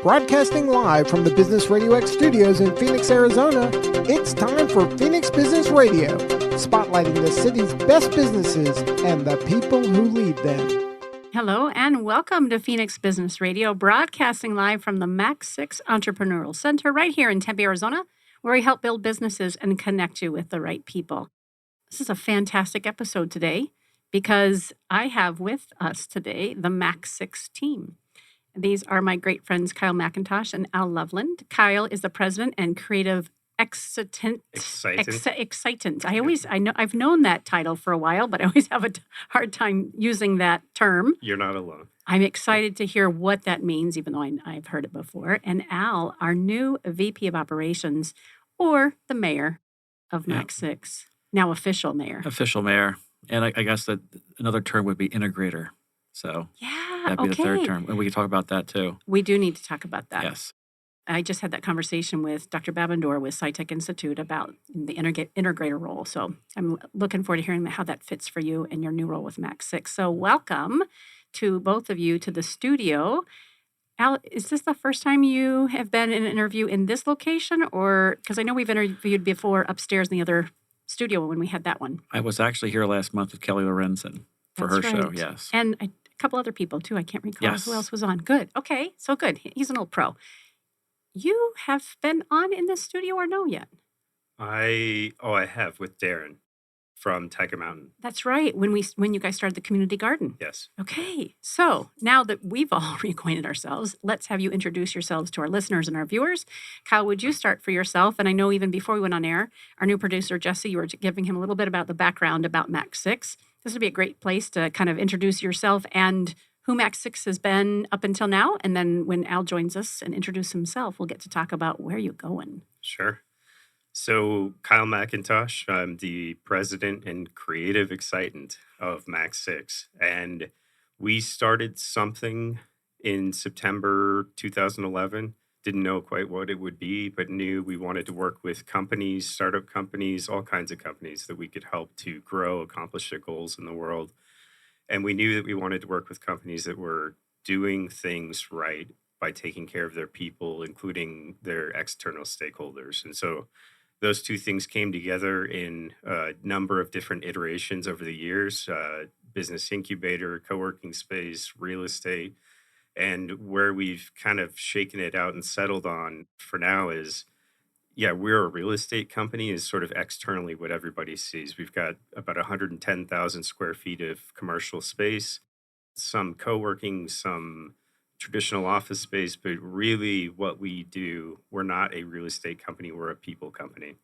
Broadcasting live from the Business RadioX studios in Phoenix, Arizona, it's time for Phoenix Business Radio, spotlighting the city's best businesses and the people who lead them. Hello and welcome to Phoenix Business Radio, broadcasting live from the MAC6 Entrepreneurial Center right here in Tempe, Arizona, where we help build businesses and connect you with the right people. This is a fantastic episode today because I have with us today the MAC6 team. These are my great friends, Kyle McIntosh and Al Loveland. Kyle is the president and creative excitant. I've known that title for a while, but I always have a hard time using that term. You're not alone. I'm excited to hear what that means, even though I've heard it before. And Al, our new VP of Operations, or the mayor of MAC6, now official mayor. Official mayor. And I guess that another term would be integrator. So that'd be the third term. And we can talk about that too. We do need to talk about that. Yes. I just had that conversation with Dr. Babendor with SciTech Institute about the integrator role. So I'm looking forward to hearing how that fits for you in your new role with MAC6. So welcome to both of you to the studio. Al, is this the first time you have been in an interview in this location? Or because I know we've interviewed before upstairs in the other studio when we had that one. I was actually here last month with Kelly Lorenzen for her show, yes. And a couple other people too. I can't recall who else was on. Good. Okay. So good. He's an old pro. You have been on in this studio or no yet? I have with Darren from Tiger Mountain. That's right. When you guys started the community garden. Yes. Okay. So now that we've all reacquainted ourselves, let's have you introduce yourselves to our listeners and our viewers. Kyle, would you start for yourself? And I know even before we went on air, our new producer, Jesse, you were giving him a little bit about the background about MAC6. This would be a great place to kind of introduce yourself and who MAC6 has been up until now. And then when Al joins us and introduce himself, we'll get to talk about where you're going. Sure. So Kyle McIntosh, I'm the president and creative excitant of MAC6. And we started something in September 2011. Didn't know quite what it would be, but knew we wanted to work with companies, startup companies, all kinds of companies that we could help to grow, accomplish their goals in the world. And we knew that we wanted to work with companies that were doing things right by taking care of their people, including their external stakeholders. And so those two things came together in a number of different iterations over the years, business incubator, co-working space, real estate. And where we've kind of shaken it out and settled on for now is, we're a real estate company is sort of externally what everybody sees. We've got about 110,000 square feet of commercial space, some co-working, some traditional office space, but really what we do, we're not a real estate company, we're a people company.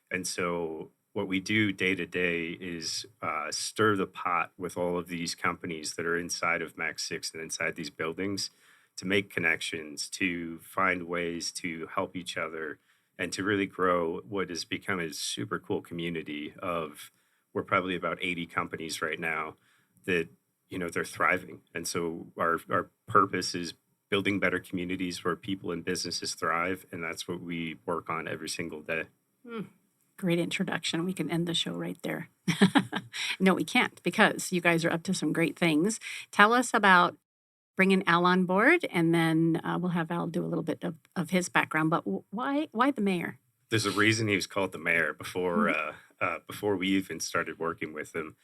And so what we do day to day is stir the pot with all of these companies that are inside of MAC6 and inside these buildings to make connections, to find ways to help each other, and to really grow what has become a super cool community of, we're probably about 80 companies right now that, they're thriving. And so our purpose is building better communities where people and businesses thrive. And that's what we work on every single day. Great introduction. We can end the show right there. No, we can't, because you guys are up to some great things. Tell us about bringing Al on board, and then we'll have Al do a little bit of his background. But why the mayor? There's a reason he was called the mayor before we even started working with him.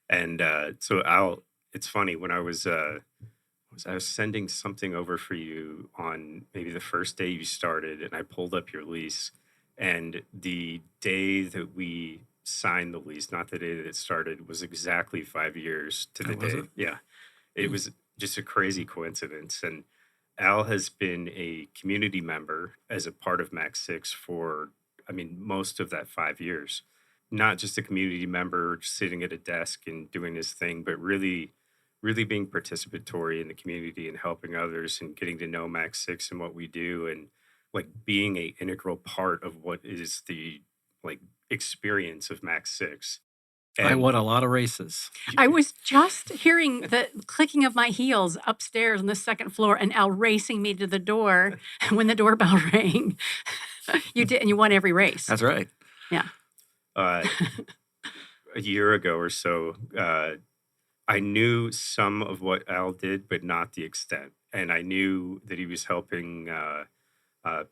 And so Al, it's funny, when I was sending something over for you on maybe the first day you started, and I pulled up your lease, and the day that we signed the lease, not the day that it started, was exactly 5 years to the day. Yeah, it was just a crazy coincidence. And Al has been a community member as a part of MAC6 for, most of that 5 years. Not just a community member sitting at a desk and doing his thing, but really being participatory in the community and helping others and getting to know MAC6 and what we do, and like being an integral part of what is the experience of MAC6. And I won a lot of races. I was just hearing the clicking of my heels upstairs on the second floor, and Al racing me to the door when the doorbell rang. You did, and you won every race. That's right. Yeah. A year ago or so, I knew some of what Al did, but not the extent. and I knew that he was helping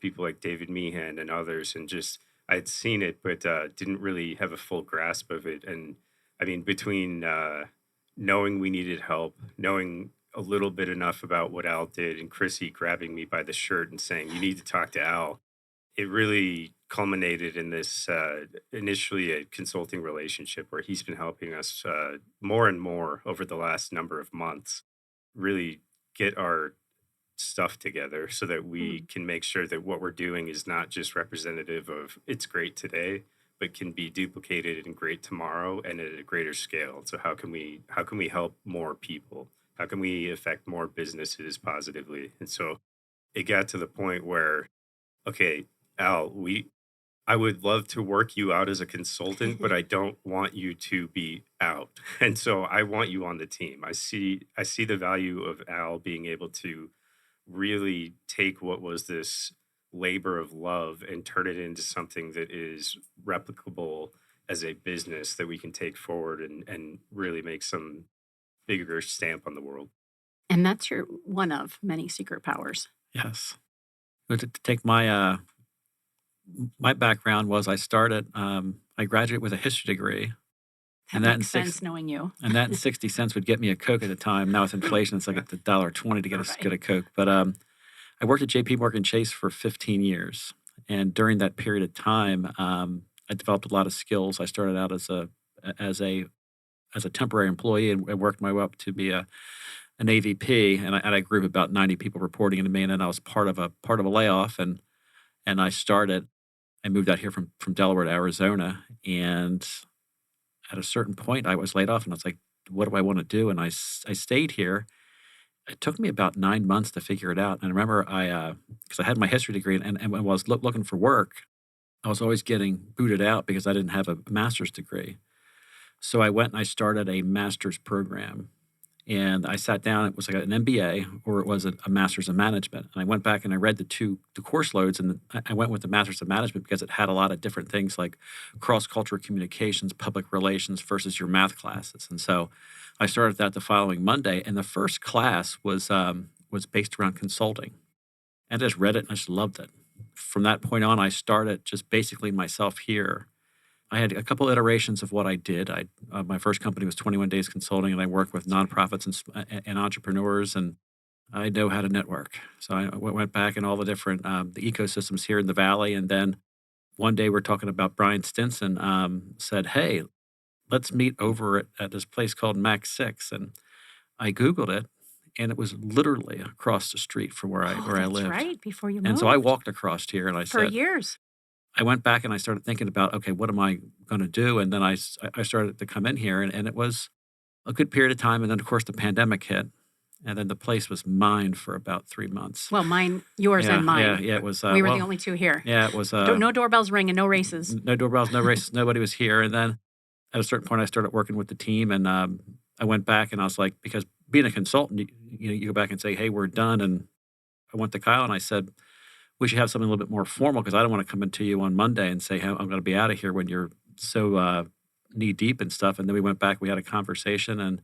people like David Meehan and others, and just I'd seen it, but didn't really have a full grasp of it. And I mean, between knowing we needed help, knowing a little bit enough about what Al did, and Chrissy grabbing me by the shirt and saying, "You need to talk to Al," it really culminated in this initially a consulting relationship where he's been helping us more and more over the last number of months, really get our stuff together so that we can make sure that what we're doing is not just representative of it's great today, but can be duplicated and great tomorrow and at a greater scale. So how can we help more people? How can we affect more businesses positively? And so it got to the point where, okay, Al, I would love to work you out as a consultant, but I don't want you to be out. And so I want you on the team. I see the value of Al being able to really take what was this labor of love and turn it into something that is replicable as a business that we can take forward and really make some bigger stamp on the world. And that's your one of many secret powers. Yes. But to take my background was I graduated with a history degree. That makes sense knowing you. And that 60 cents would get me a Coke at the time. Now with inflation, it's like at $1.20 to get a Coke. But I worked at J.P. Morgan Chase for 15 years. And during that period of time, I developed a lot of skills. I started out as a temporary employee and worked my way up to be an AVP. And I grew up about 90 people reporting into me. And then I was part of a layoff. And I moved out here from Delaware to Arizona. And at a certain point, I was laid off, and I was like, what do I want to do? And I stayed here. It took me about 9 months to figure it out. And I remember because I had my history degree, and when I was looking for work, I was always getting booted out because I didn't have a master's degree. So I went and I started a master's program. And I sat down, it was like an MBA or it was a master's of management. And I went back and I read the course loads, and I went with the master's of management because it had a lot of different things like cross-cultural communications, public relations versus your math classes. And so I started that the following Monday, and the first class was based around consulting. And I just read it and I just loved it. From that point on, I started just basically myself here. I had a couple iterations of what I did. My first company was 21 Days Consulting, and I worked with nonprofits and entrepreneurs, and I know how to network. So I went back in all the different the ecosystems here in the Valley, and then one day we're talking about Brian Stinson said, hey, let's meet over at this place called MAC6. And I Googled it, and it was literally across the street from where I lived. That's right, before you moved. And so I walked across here, and I said... For years. I went back and I started thinking about, okay, what am I going to do? And then I started to come in here, and it was a good period of time. And then, of course, the pandemic hit, and then the place was mined for about 3 months. Well, yours and mine. Yeah, it was. We were the only two here. Yeah, it was. No doorbells ringing, no races. No doorbells, no races. Nobody was here. And then at a certain point, I started working with the team, and I went back and I was like, because being a consultant, you go back and say, hey, we're done. And I went to Kyle and I said, we should have something a little bit more formal because I don't want to come into you on Monday and say, hey, I'm going to be out of here when you're so knee deep and stuff. And then we went back, we had a conversation, and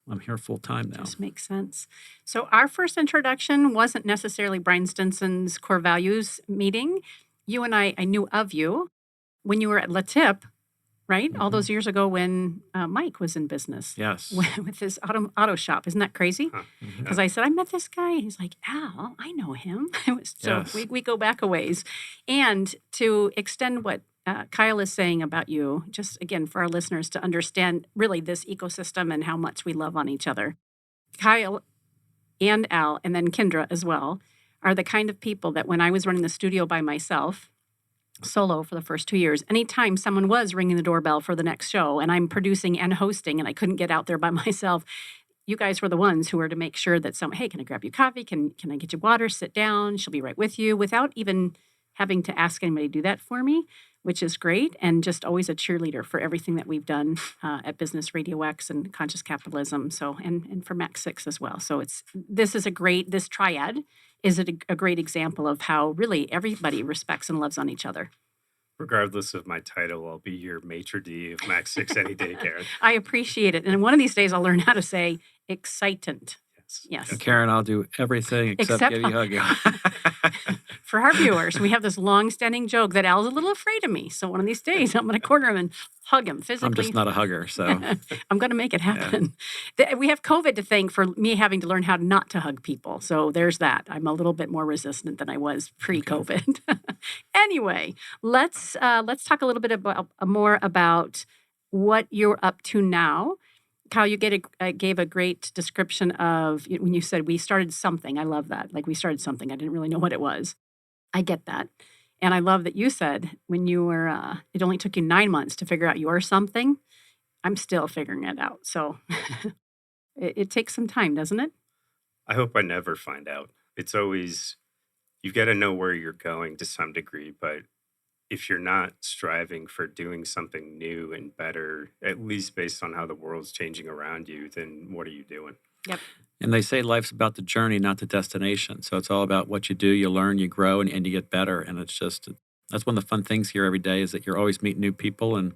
I'm here full time now. Just makes sense. So our first introduction wasn't necessarily Brian Stinson's core values meeting. You and I knew of you when you were at La Tip, right? Mm-hmm. All those years ago when Mike was in business. Yes. With his auto shop. Isn't that crazy? Mm-hmm. Because I said, I met this guy. He's like, Al, I know him. So yes. we go back a ways. And to extend what Kyle is saying about you, just again, for our listeners to understand really this ecosystem and how much we love on each other. Kyle and Al, and then Kendra as well, are the kind of people that when I was running the studio by myself, solo for the first 2 years, anytime someone was ringing the doorbell for the next show and I'm producing and hosting and I couldn't get out there by myself, you guys were the ones who were to make sure that hey, can I grab you coffee? Can I get you water? Sit down. She'll be right with you without even having to ask anybody to do that for me, which is great. And just always a cheerleader for everything that we've done at Business RadioX and Conscious Capitalism. So, and for MAC6 as well. So this triad is a great example of how really everybody respects and loves on each other. Regardless of my title, I'll be your maitre d' of MAC6 any day, Karen. I appreciate it. And one of these days I'll learn how to say excitant. Yes. And Karen, I'll do everything except give you a hug. For our viewers, we have this long-standing joke that Al's a little afraid of me. So one of these days, I'm going to corner him and hug him physically. I'm just not a hugger, so. I'm going to make it happen. We have COVID to thank for me having to learn how not to hug people. So there's that. I'm a little bit more resistant than I was pre-COVID. Okay. Anyway, let's talk a little bit more about what you're up to now. Kyle, you gave a great description of when you said we started something. I love that. Like we started something. I didn't really know what it was. I get that. And I love that you said when you were, it only took you 9 months to figure out your something. I'm still figuring it out. So it takes some time, doesn't it? I hope I never find out. It's always, you've got to know where you're going to some degree, but if you're not striving for doing something new and better, at least based on how the world's changing around you, then what are you doing? Yep. And they say life's about the journey, not the destination. So it's all about what you do, you learn, you grow, and you get better. And it's just, that's one of the fun things here every day is that you're always meeting new people, and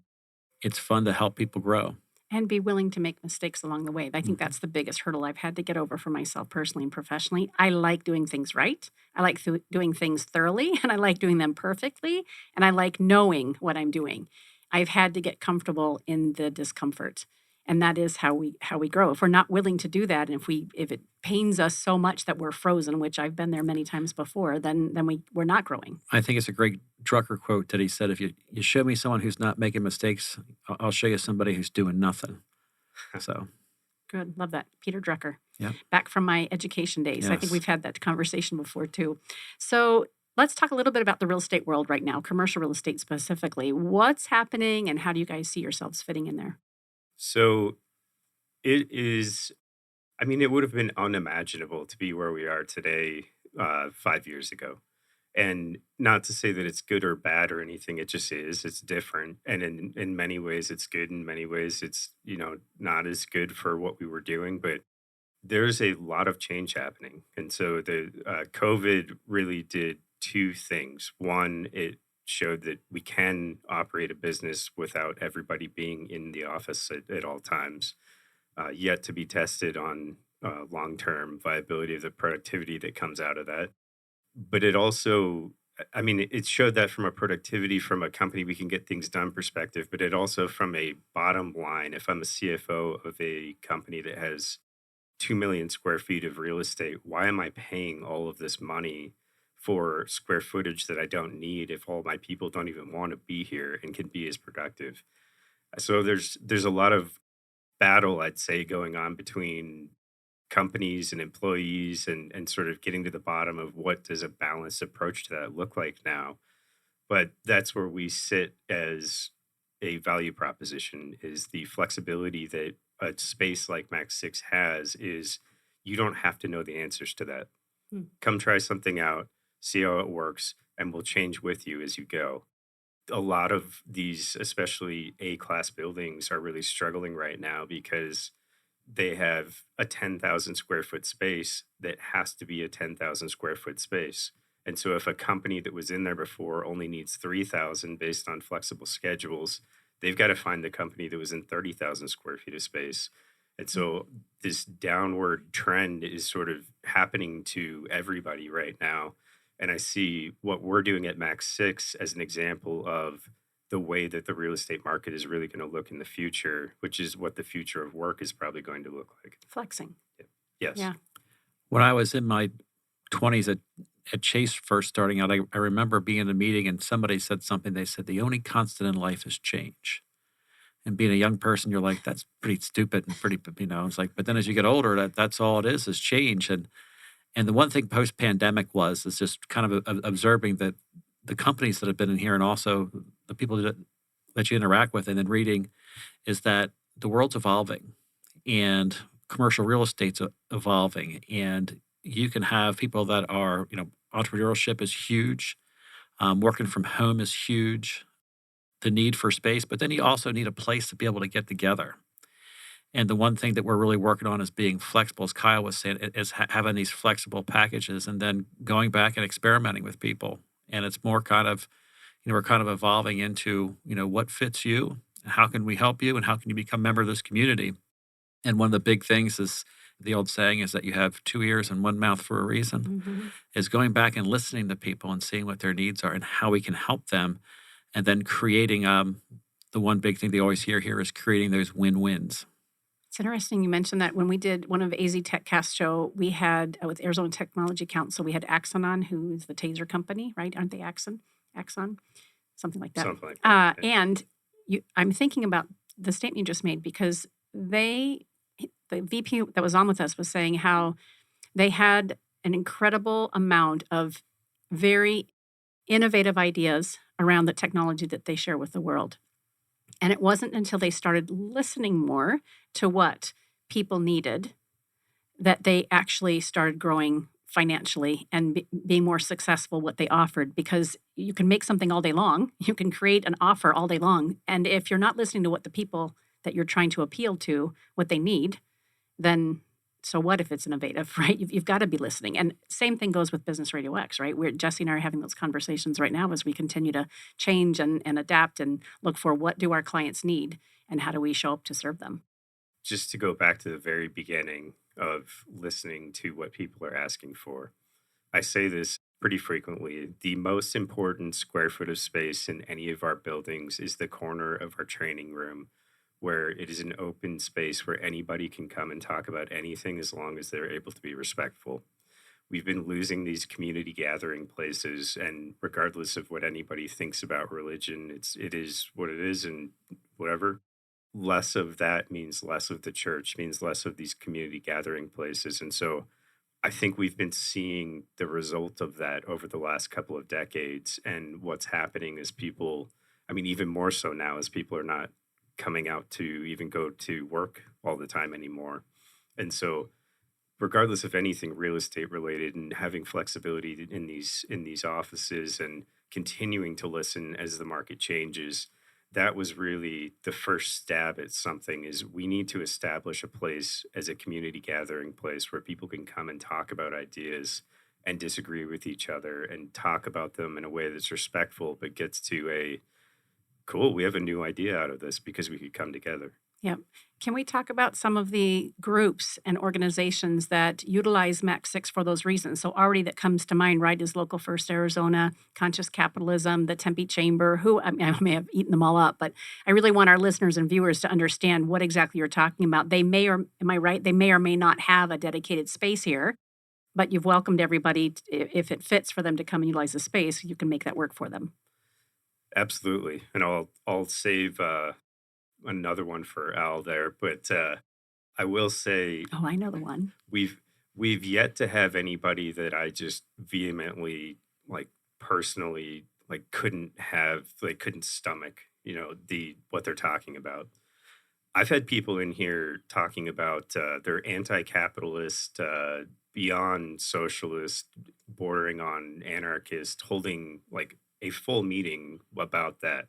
it's fun to help people grow. And be willing to make mistakes along the way. I think that's the biggest hurdle I've had to get over for myself personally and professionally. I like doing things right. I like doing things thoroughly, and I like doing them perfectly, and I like knowing what I'm doing. I've had to get comfortable in the discomfort, and that is how we grow. If we're not willing to do that, and if it pains us so much that we're frozen, which I've been there many times before, then we're not growing. I think it's a great Drucker quote that he said, if you show me someone who's not making mistakes, I'll show you somebody who's doing nothing. So good. Love that. Peter Drucker. Yeah. Back from my education days. Yes. I think we've had that conversation before too. So let's talk a little bit about the real estate world right now, commercial real estate specifically. What's happening and how do you guys see yourselves fitting in there? So it is, I mean, it would have been unimaginable to be where we are today 5 years ago. And not to say that it's good or bad or anything, it just is. It's different. And in many ways, it's good. In many ways, it's, not as good for what we were doing. But there's a lot of change happening. And so the COVID really did two things. One, it showed that we can operate a business without everybody being in the office at all times, yet to be tested on long-term viability of the productivity that comes out of that. But it also, I mean, it showed that from a productivity, from a company we can get things done perspective, but it also from a bottom line, if I'm a CFO of a company that has 2 million square feet of real estate, why am I paying all of this money for square footage that I don't need if all my people don't even want to be here and can be as productive? So there's a lot of battle, I'd say, going on between companies and employees and sort of getting to the bottom of what does a balanced approach to that look like now. But that's where we sit as a value proposition, is the flexibility that a space like MAC6 has. Is you don't have to know the answers to that. Come try something out, see how it works, and we'll change with you as you go. A lot of these, especially A-class buildings, are really struggling right now because they have a 10,000 square foot space that has to be a 10,000 square foot space. And so if a company that was in there before only needs 3,000 based on flexible schedules, they've got to find the company that was in 30,000 square feet of space. And so this downward trend is sort of happening to everybody right now. And I see what we're doing at MAC6 as an example of the way that the real estate market is really going to look in the future, which is what the future of work is probably going to look like. Flexing. Yes. Yeah. when I was in my 20s at Chase first starting out, I remember being in a meeting and somebody said something. They said, the only constant in life is change. And being a young person, you're like, that's pretty stupid and pretty, it's like, but then as you get older, that's all it is change. And the one thing post-pandemic is just kind of observing that the companies that have been in here and also the people that you interact with and then reading is that the world's evolving and commercial real estate's evolving. And you can have people that are, entrepreneurship is huge. Working from home is huge. The need for space, but then you also need a place to be able to get together. And the one thing that we're really working on is being flexible, as Kyle was saying, is having these flexible packages and then going back and experimenting with people. And it's more kind of, we're kind of evolving into, what fits you, how can we help you, and how can you become a member of this community? And one of the big things is the old saying is that you have two ears and one mouth for a reason, is going back and listening to people and seeing what their needs are and how we can help them, and then creating the one big thing they always hear here is creating those win-wins. It's interesting you mentioned that. When we did one of AZ TechCast show, we had with Arizona Technology Council, we had Axon on, who is the taser company, right? Aren't they Axon, something like that. Something like that. And I'm thinking about the statement you just made, because the VP that was on with us was saying how they had an incredible amount of very innovative ideas around the technology that they share with the world. And it wasn't until they started listening more to what people needed that they actually started growing financially and being more successful what they offered, because you can make something all day long. You can create an offer all day long. And if you're not listening to what the people that you're trying to appeal to, what they need, then so what if it's innovative, right? You've got to be listening. And same thing goes with Business Radio X, right? Jesse and I are having those conversations right now as we continue to change and adapt and look for what do our clients need and how do we show up to serve them. Just to go back to the very beginning of listening to what people are asking for, I say this pretty frequently. The most important square foot of space in any of our buildings is the corner of our training room, where it is an open space where anybody can come and talk about anything as long as they're able to be respectful. We've been losing these community gathering places, and regardless of what anybody thinks about religion, it is what it is, and whatever. Less of that means less of the church, means less of these community gathering places. And so I think we've been seeing the result of that over the last couple of decades. And what's happening is people, even more so now, as people are not coming out to even go to work all the time anymore. And so regardless of anything real estate related, and having flexibility in these offices and continuing to listen as the market changes, that was really the first stab at something. Is we need to establish a place as a community gathering place where people can come and talk about ideas and disagree with each other and talk about them in a way that's respectful, but gets to a cool, we have a new idea out of this because we could come together. Yeah. Can we talk about some of the groups and organizations that utilize MAC6 for those reasons? So already that comes to mind, right, is Local First Arizona, Conscious Capitalism, the Tempe Chamber, who I may have eaten them all up, but I really want our listeners and viewers to understand what exactly you're talking about. They may or, am I right? They may or may not have a dedicated space here, but you've welcomed everybody. If it fits for them to come and utilize the space, you can make that work for them. Absolutely. And I'll save another one for Al there, but I will say, Oh, I know the one. we've yet to have anybody that I just vehemently, like, personally, like, couldn't stomach, what they're talking about. I've had people in here talking about they're anti-capitalist, beyond socialist, bordering on anarchist, holding like a full meeting about that.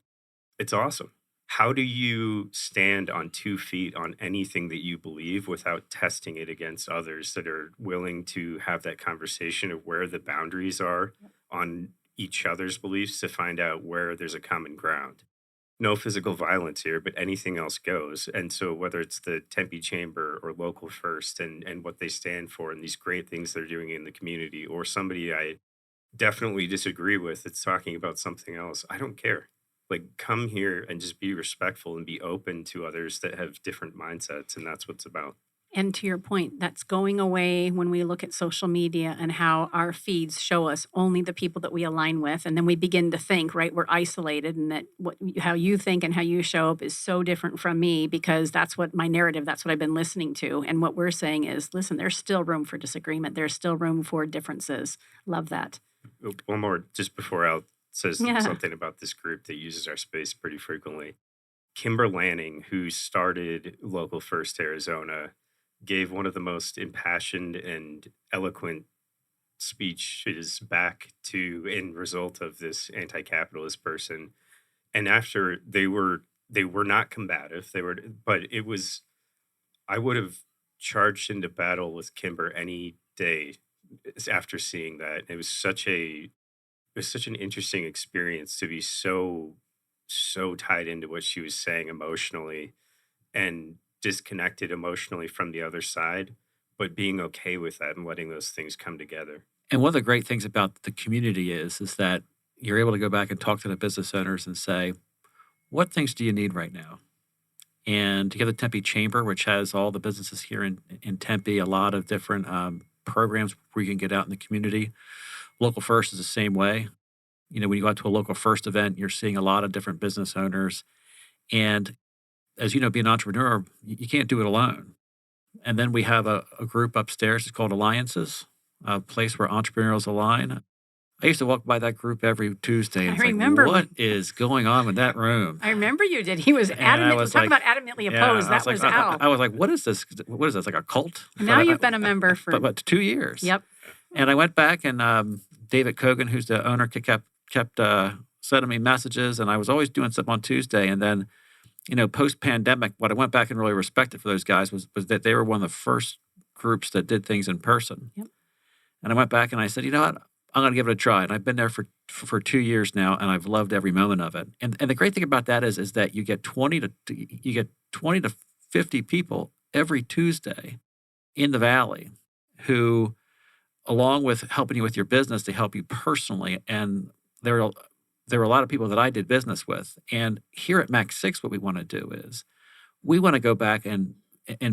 It's awesome. How do you stand on 2 feet on anything that you believe without testing it against others that are willing to have that conversation of where the boundaries are on each other's beliefs to find out where there's a common ground? No physical violence here, but anything else goes. And so whether it's the Tempe Chamber or Local First and what they stand for and these great things they're doing in the community, or somebody I definitely disagree with that's talking about something else, I don't care. Like, come here and just be respectful and be open to others that have different mindsets, and that's what's about. And to your point, that's going away when we look at social media and how our feeds show us only the people that we align with. And then we begin to think, right, we're isolated, and that how you think and how you show up is so different from me because that's what my narrative, that's what I've been listening to. And what we're saying is, listen, there's still room for disagreement. There's still room for differences. Love that. One more, just before Al says Yeah. something about this group that uses our space pretty frequently. Kimber Lanning, who started Local First Arizona, gave one of the most impassioned and eloquent speeches back to in result of this anti-capitalist person. And after they were not combative, but it was, I would have charged into battle with Kimber any day after seeing that. It was such an interesting experience to be so tied into what she was saying emotionally and disconnected emotionally from the other side, but being okay with that and letting those things come together. And one of the great things about the community is that you're able to go back and talk to the business owners and say, what things do you need right now? And you have the Tempe Chamber, which has all the businesses here in Tempe, a lot of different programs where you can get out in the community. Local First is the same way. When you go out to a Local First event, you're seeing a lot of different business owners. And as you know, being an entrepreneur, you can't do it alone. And then we have a group upstairs. It's called Alliances, a place where entrepreneurs align. I used to walk by that group every Tuesday. And I remember. What is going on with that room? I remember you did. He was adamant. Talk about adamantly opposed. That was Al. I was like, what is this? What is this, like a cult? Now you've been a member for... But 2 years. Yep. And I went back and David Kogan, who's the owner, kept sending me messages. And I was always doing stuff on Tuesday. And then, post-pandemic, what I went back and really respected for those guys was that they were one of the first groups that did things in person. Yep. And I went back and I said, you know what? I'm going to give it a try. And I've been there for 2 years now, and I've loved every moment of it. And the great thing about that is that you get 20 to 50 people every Tuesday in the Valley who, along with helping you with your business, they help you personally. And there are a lot of people that I did business with. And here at MAC6, what we want to do is we want to go back and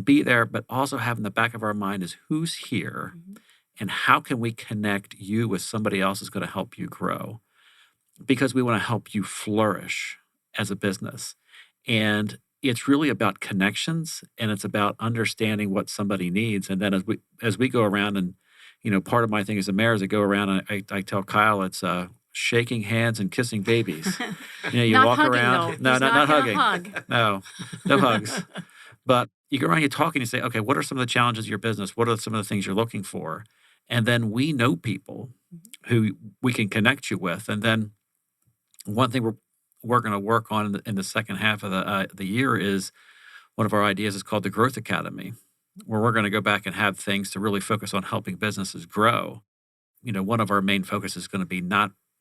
be there, but also have in the back of our mind is who's here. Mm-hmm. And how can we connect you with somebody else who's going to help you grow? Because we want to help you flourish as a business. And it's really about connections, and it's about understanding what somebody needs. And then as we go around, and part of my thing as a mayor is I go around and I tell Kyle it's shaking hands and kissing babies. You not walk hugging, around. Though. No, not hugging. Hug. No hugs. But you go around, you talk, and you say, okay, what are some of the challenges of your business? What are some of the things you're looking for? And then we know people who we can connect you with. And then one thing we're going to work on in the second half of the year is one of our ideas is called the Growth Academy, where we're going to go back and have things to really focus on helping businesses grow. One of our main focus is going to be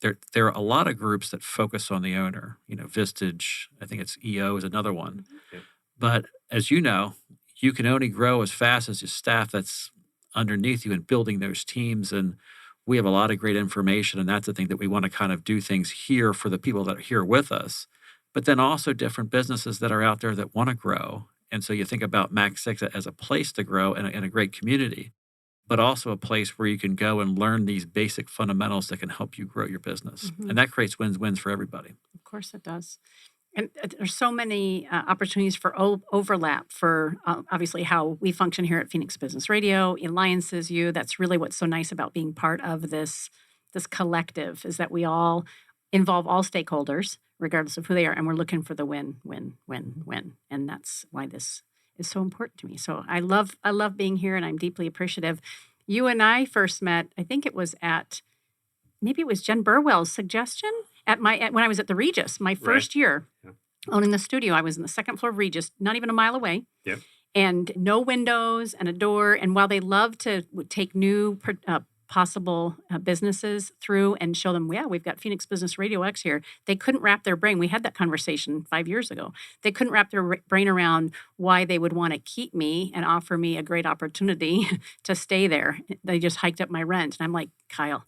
there are a lot of groups that focus on the owner. Vistage, I think it's EO is another one. Yep. But as you know, you can only grow as fast as your staff that's underneath you and building those teams. And we have a lot of great information. And that's the thing that we want to kind of do things here for the people that are here with us, but then also different businesses that are out there that want to grow. And so you think about MAC6 as a place to grow and a great community, but also a place where you can go and learn these basic fundamentals that can help you grow your business. Mm-hmm. And that creates wins-wins for everybody. Of course it does. And there's so many opportunities for overlap for obviously how we function here at Phoenix Business Radio, Alliances U. That's really what's so nice about being part of this collective is that we all involve all stakeholders, regardless of who they are, and we're looking for the win. And that's why this is so important to me. So I love being here, and I'm deeply appreciative. You and I first met, I think it was maybe it was Jen Burwell's suggestion when I was at the Regis, my first year owning the studio. I was in the second floor of Regis, not even a mile away. Yep. And no windows and a door. And while they love to take new possible businesses through and show them, we've got Phoenix Business RadioX here, they couldn't wrap their brain. We had that conversation 5 years ago. They couldn't wrap their brain around why they would want to keep me and offer me a great opportunity to stay there. They just hiked up my rent. And I'm like, Kyle,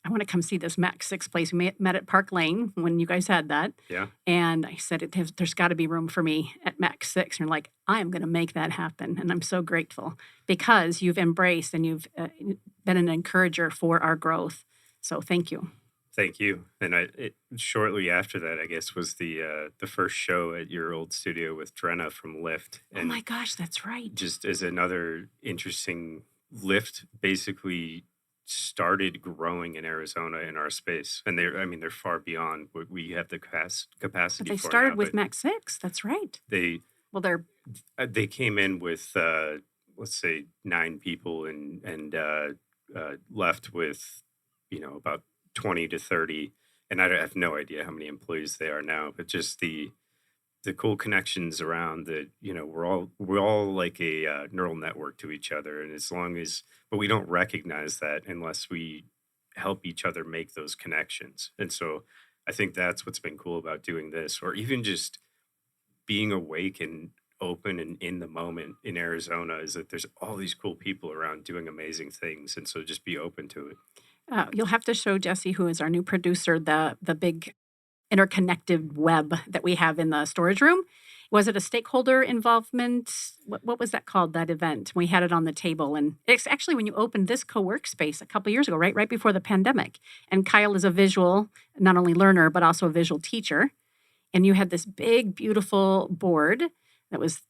I want to come see this MAC6 place. We met at Park Lane when you guys had that. Yeah. And I said, there's got to be room for me at MAC6. And you're like, I am going to make that happen. And I'm so grateful because you've embraced and you've been an encourager for our growth. So thank you. Thank you. And shortly after that, I guess, was the first show at your old studio with Drenna from Lyft. And oh my gosh, that's right. Just as another interesting Lyft, basically started growing in Arizona in our space, and they're far beyond what we have the capacity. But they for started now, with MAC6. That's right. They came in with let's say 9 people and left with about 20 to 30, and I have no idea how many employees they are now, but just the cool connections around that. We're all like a neural network to each other, and but we don't recognize that unless we help each other make those connections. And so I think that's what's been cool about doing this, or even just being awake and open and in the moment in Arizona is that there's all these cool people around doing amazing things. And so just be open to it. You'll have to show Jesse, who is our new producer, the big interconnected web that we have in the storage room. Was it a stakeholder involvement? What was that called, that event? We had it on the table. And it's actually when you opened this co-work space a couple years ago, right before the pandemic. And Kyle is a visual, not only learner, but also a visual teacher. And you had this big, beautiful board that was,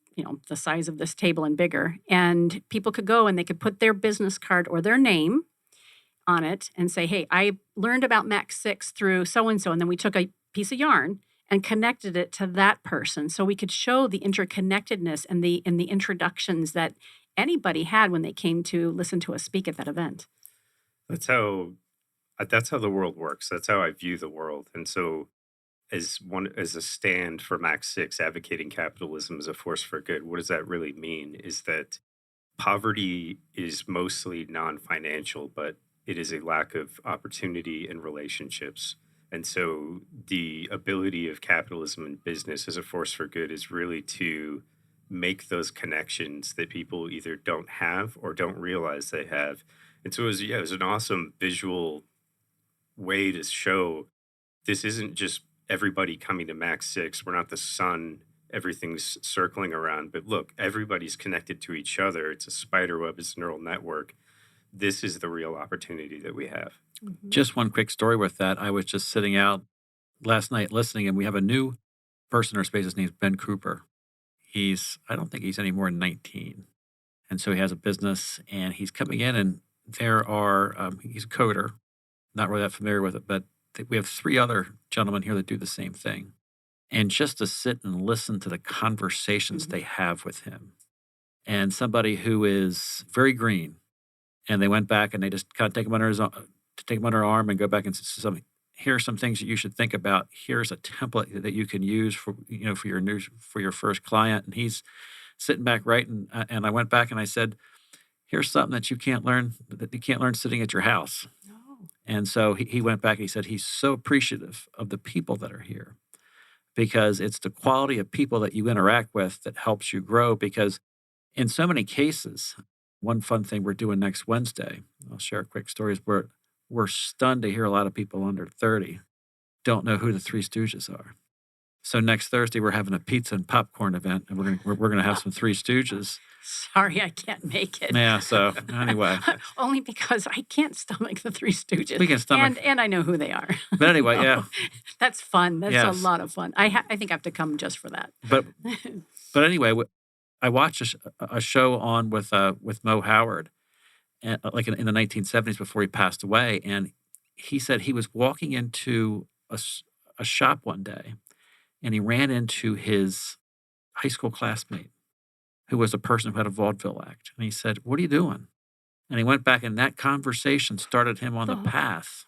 the size of this table and bigger. And people could go and they could put their business card or their name on it and say, hey, I learned about MAC6 through so-and-so. And then we took a piece of yarn and connected it to that person. So we could show the interconnectedness and the introductions that anybody had when they came to listen to us speak at that event. That's how the world works. That's how I view the world. And so as a stand for MAC6 advocating capitalism as a force for good, what does that really mean? Is that poverty is mostly non-financial, but it is a lack of opportunity and relationships. And so the ability of capitalism and business as a force for good is really to make those connections that people either don't have or don't realize they have. And so it was an awesome visual way to show this isn't just everybody coming to MAC6. We're not the sun, everything's circling around. But look, everybody's connected to each other. It's a spider web, it's a neural network. This is the real opportunity that we have. Mm-hmm. Just one quick story with that. I was just sitting out last night listening, and we have a new person in our space. His name's Ben Cooper. I don't think he's any more than 19. And so he has a business, and he's coming in, and he's a coder. Not really that familiar with it, but we have 3 other gentlemen here that do the same thing. And just to sit and listen to the conversations they have with him, and somebody who is very green, and they went back and they just kind of take him under arm and go back and say, here are some things that you should think about. Here's a template that you can use for your first client. And he's sitting back and I went back and I said, here's something that you can't learn sitting at your house. No. And so he went back and he said he's so appreciative of the people that are here because it's the quality of people that you interact with that helps you grow. Because in so many cases, one fun thing we're doing next Wednesday, I'll share a quick story, is we're stunned to hear a lot of people under 30 don't know who the Three Stooges are. So next Thursday we're having a pizza and popcorn event, and we're gonna have some Three Stooges. Sorry, I can't make it. Yeah. So anyway, only because I can't stomach the Three Stooges. We can stomach, and I know who they are. But anyway, yeah, that's fun. That's Yes. a lot of fun. I think I have to come just for that. But anyway, I watched a show on with Mo Howard, like in the 1970s before he passed away, and he said he was walking into a shop one day, and he ran into his high school classmate, who was a person who had a vaudeville act, and he said, "What are you doing?" And he went back, and that conversation started him on the path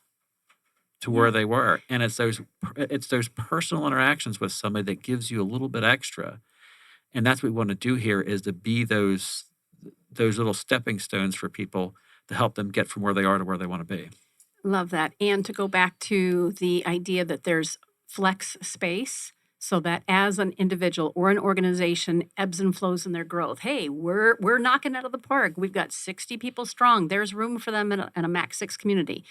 to where they were. And it's those personal interactions with somebody that gives you a little bit extra. And that's what we want to do here, is to be those little stepping stones for people to help them get from where they are to where they want to be. Love that. And to go back to the idea that there's flex space, so that as an individual or an organization ebbs and flows in their growth. Hey, we're knocking out of the park. We've got 60 people strong. There's room for them in a MAC6 community.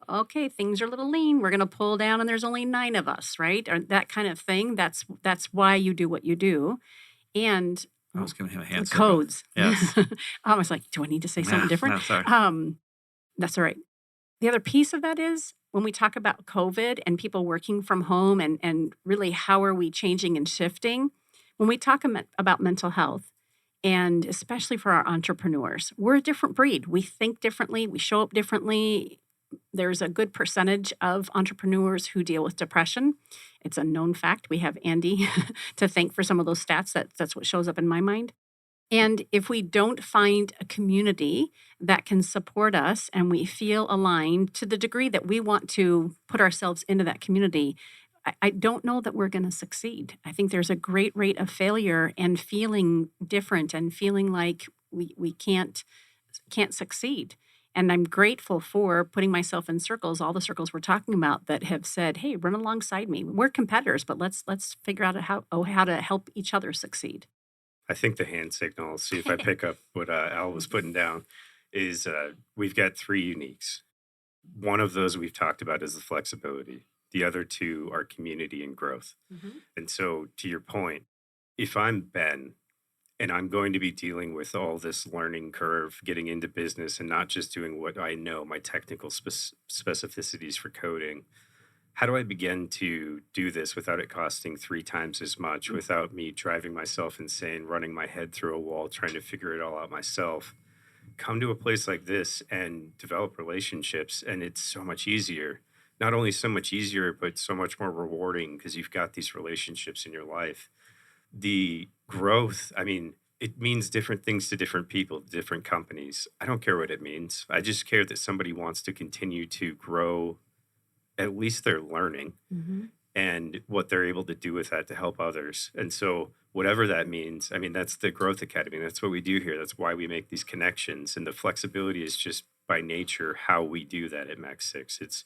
Okay, things are a little lean. We're going to pull down and there's only 9 of us, right? Or that kind of thing. That's why you do what you do. And I was giving him a hand the signal. codes. Yes. I was like, do I need to say something different? No, sorry. That's all right. The other piece of that is when we talk about COVID and people working from home and really how are we changing and shifting, when we talk about mental health, and especially for our entrepreneurs, we're a different breed. We think differently. We show up differently. There's a good percentage of entrepreneurs who deal with depression. It's a known fact. We have Andy to thank for some of those stats. That's what shows up in my mind. And if we don't find a community that can support us and we feel aligned to the degree that we want to put ourselves into that community, I don't know that we're going to succeed. I think there's a great rate of failure and feeling different and feeling like we can't succeed. And I'm grateful for putting myself in circles, all the circles we're talking about, that have said, hey, run alongside me. We're competitors, but let's figure out how to help each other succeed. I think the hand signal, see if I pick up what Al was putting down, is we've got three uniques. One of those we've talked about is the flexibility. The other two are community and growth. And so, to your point, if I'm Ben and I'm going to be dealing with all this learning curve, getting into business and not just doing what I know, my technical specificities for coding, how do I begin to do this without it costing 3 times as much, without me driving myself insane, running my head through a wall, trying to figure it all out myself? Come to a place like this and develop relationships, and it's so much easier. Not only so much easier, but so much more rewarding because you've got these relationships in your life. The growth, I mean, it means different things to different people, different companies. I don't care what it means. I just care that somebody wants to continue to grow at least their learning and what they're able to do with that to help others. And so whatever that means, I mean, that's the Growth Academy. That's what we do here. That's why we make these connections. And the flexibility is just by nature how we do that at MAC6. It's,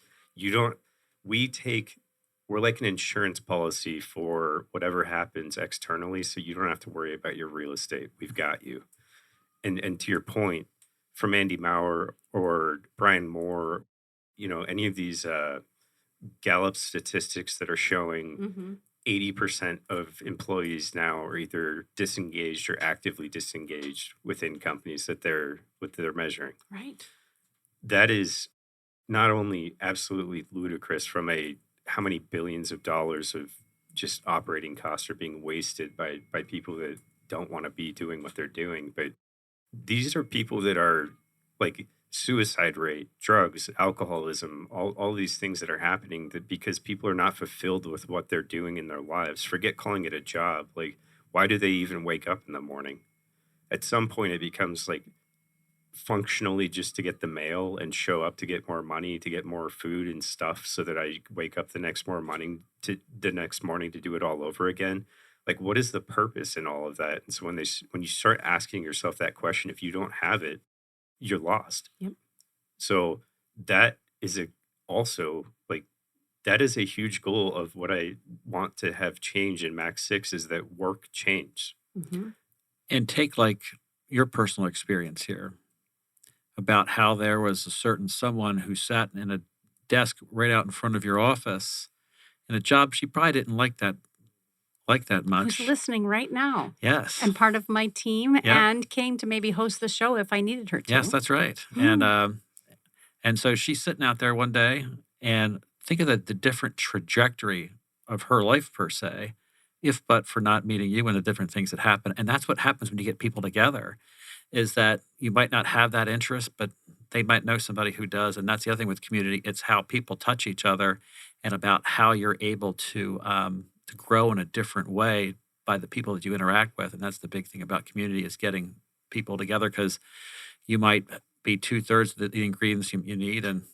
we're like an insurance policy for whatever happens externally, so you don't have to worry about your real estate. We've got you. And to your point, from Andy Maurer or Brian Moore, any of these Gallup statistics that are showing 80% of employees now are either disengaged or actively disengaged within companies that they're measuring. Right. That is not only absolutely ludicrous from how many billions of dollars of just operating costs are being wasted by people that don't want to be doing what they're doing, but these are people that are like suicide rate, drugs, alcoholism, all these things that are happening that because people are not fulfilled with what they're doing in their lives. Forget calling it a job. Like, why do they even wake up in the morning? At some point, it becomes like functionally just to get the mail and show up to get more money, to get more food and stuff so that I wake up the next morning to do it all over again. Like, what is the purpose in all of that? And so when you start asking yourself that question, if you don't have it, you're lost. Yep. So that is that is a huge goal of what I want to have change in MAC6 is that work change. And take like your personal experience here about how there was a certain someone who sat in a desk right out in front of your office in a job she probably didn't like that much. Who's listening right now. Yes. And part of my team and came to maybe host the show if I needed her to. Yes, that's right. And so she's sitting out there one day and think of the different trajectory of her life per se, if but for not meeting you and the different things that happen. And that's what happens when you get people together, is that you might not have that interest, but they might know somebody who does. And that's the other thing with community. It's how people touch each other and about how you're able to grow in a different way by the people that you interact with. And that's the big thing about community is getting people together, because you might be 2/3 of the ingredients you need, and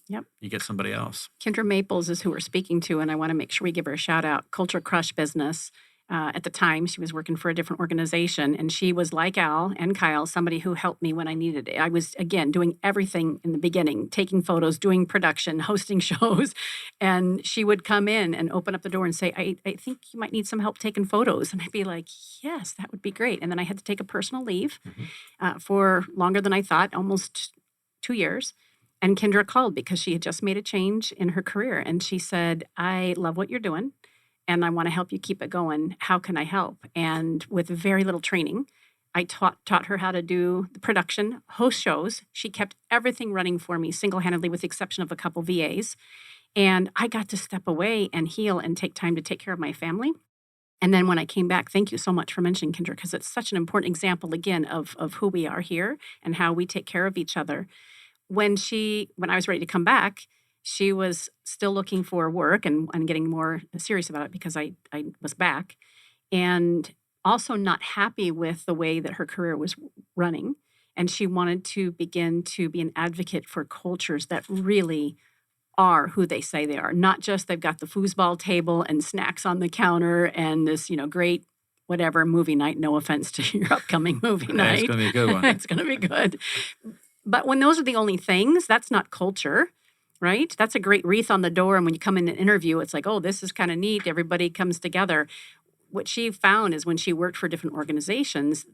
you get somebody else. Kendra Maples is who we're speaking to, and I want to make sure we give her a shout out. Culture Crush Business. At the time, she was working for a different organization, and she was like Al and Kyle, somebody who helped me when I needed it. I was, again, doing everything in the beginning, taking photos, doing production, hosting shows, and she would come in and open up the door and say, I think you might need some help taking photos. And I'd be like, yes, that would be great. And then I had to take a personal leave for longer than I thought, almost 2 years. And Kendra called because she had just made a change in her career. And she said, I love what you're doing, and I want to help you keep it going. How can I help? And with very little training, I taught her how to do the production, host shows. She kept everything running for me single-handedly with the exception of a couple VAs. And I got to step away and heal and take time to take care of my family. And then when I came back, thank you so much for mentioning Kendra, because it's such an important example, again, of who we are here and how we take care of each other. When I was ready to come back, she was still looking for work and getting more serious about it because I was back, and also not happy with the way that her career was running. And she wanted to begin to be an advocate for cultures that really are who they say they are. Not just they've got the foosball table and snacks on the counter and this, great whatever movie night. No offense to your upcoming movie night. It's going to be a good one. It's going to be good. But when those are the only things, that's not culture. Right? That's a great wreath on the door. And when you come in an interview, it's like, oh, this is kind of neat. Everybody comes together. what she found is when she worked for different organizations,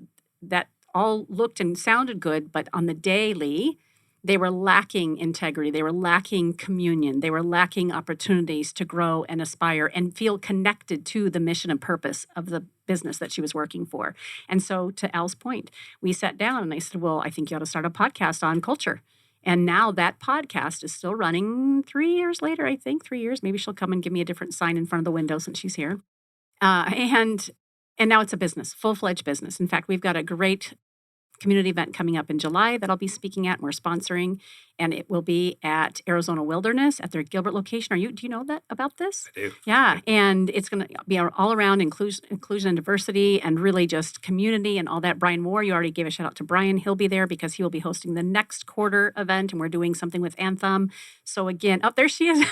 that all looked and sounded good, but on the daily, they were lacking integrity. They were lacking communion. They were lacking opportunities to grow and aspire and feel connected to the mission and purpose of the business that she was working for. And so, to Al's point, we sat down and I said, well, I think you ought to start a podcast on culture. And now that podcast is still running 3 years later, I think, 3 years. Maybe she'll come and give me a different sign in front of the window since she's here. And now it's a business, full-fledged business. In fact, we've got a great community event coming up in July that I'll be speaking at and we're sponsoring. And it will be at Arizona Wilderness at their Gilbert location. Do you know that about this? I do. Yeah. And it's going to be all around inclusion and diversity and really just community and all that. Brian Moore, you already gave a shout out to Brian. He'll be there because he will be hosting the next quarter event and we're doing something with Anthem. So again, there she is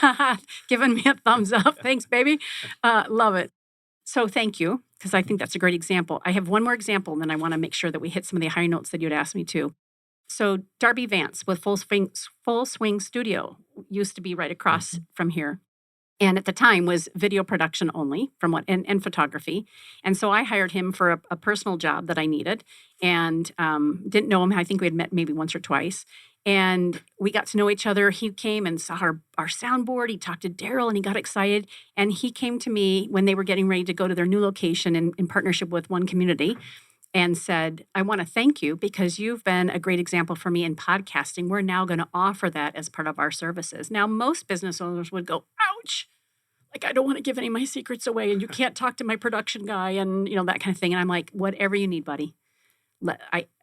giving me a thumbs up. Thanks, baby. Love it. So thank you, because I think that's a great example. I have one more example, and then I want to make sure that we hit some of the higher notes that you'd asked me to. So Darby Vance with Full Swing Studio used to be right across from here. And at the time was video production only and photography. And so I hired him for a personal job that I needed and didn't know him. I think we had met maybe once or twice. And we got to know each other. He came and saw our soundboard. He talked to Daryl and he got excited. And he came to me when they were getting ready to go to their new location in partnership with One Community and said, I want to thank you because you've been a great example for me in podcasting. We're now going to offer that as part of our services. Now, most business owners would go, ouch, like, I don't want to give any of my secrets away and you can't talk to my production guy and, that kind of thing. And I'm like, whatever you need, buddy.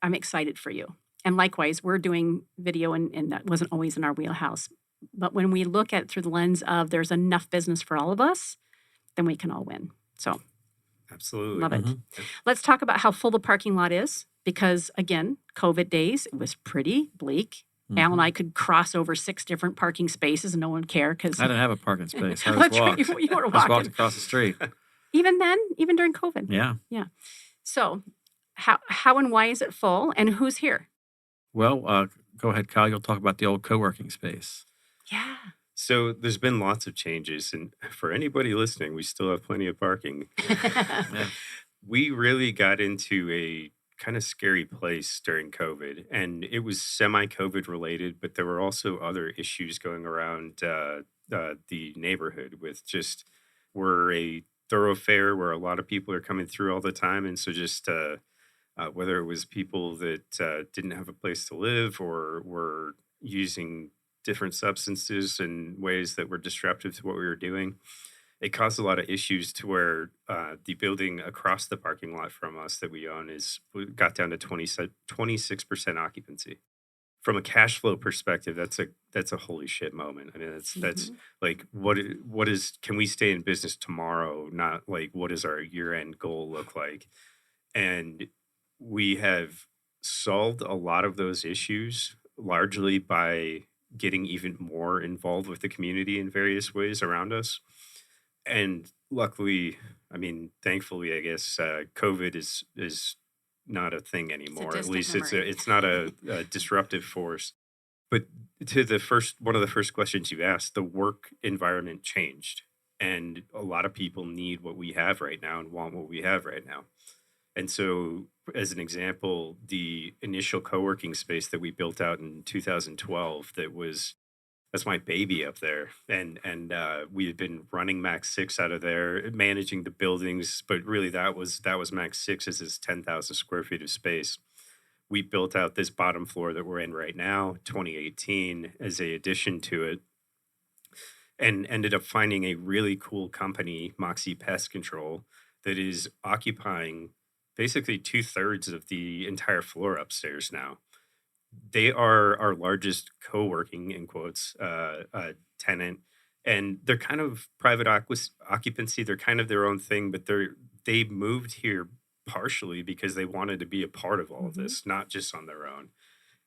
I'm excited for you. And likewise, we're doing video, and that wasn't always in our wheelhouse. But when we look at it through the lens of there's enough business for all of us, then we can all win. So, absolutely. Love it. Let's talk about how full the parking lot is, because, again, COVID days, it was pretty bleak. Al and I could cross over 6 different parking spaces and no one cared. Because I didn't have a parking space. I was walked. You were I walking. walked across the street. Even then? Even during COVID? Yeah. So how and why is it full, and who's here? Well, go ahead, Kyle. You'll talk about the old co-working space. Yeah. So there's been lots of changes. And for anybody listening, we still have plenty of parking. We really got into a kind of scary place during COVID. And it was semi-COVID related, but there were also other issues going around the neighborhood with just we're a thoroughfare where a lot of people are coming through all the time. And so just whether it was people that didn't have a place to live or were using different substances in ways that were disruptive to what we were doing, it caused a lot of issues to where the building across the parking lot from us that we own got down to 26% occupancy. From a cash flow perspective, that's a holy shit moment. I mean, that's like what is can we stay in business tomorrow? Not like what does our year end goal look like? And we have solved a lot of those issues largely by getting even more involved with the community in various ways around us. And luckily, thankfully, I guess, COVID is not a thing anymore. At least it's not a disruptive force. But to one of the first questions you asked, the work environment changed. And a lot of people need what we have right now and want what we have right now. And so, as an example, the initial co-working space that we built out in 2012, that's my baby up there. And we had been running MAC6 out of there, managing the buildings, but really that was MAC6 as its 10,000 square feet of space. We built out this bottom floor that we're in right now, 2018, as a addition to it, and ended up finding a really cool company, Moxie Pest Control, that is occupying basically 2/3 of the entire floor upstairs now. They are our largest co-working, in quotes, tenant, and they're kind of private occupancy. They're kind of their own thing, but they moved here partially because they wanted to be a part of all of this, not just on their own.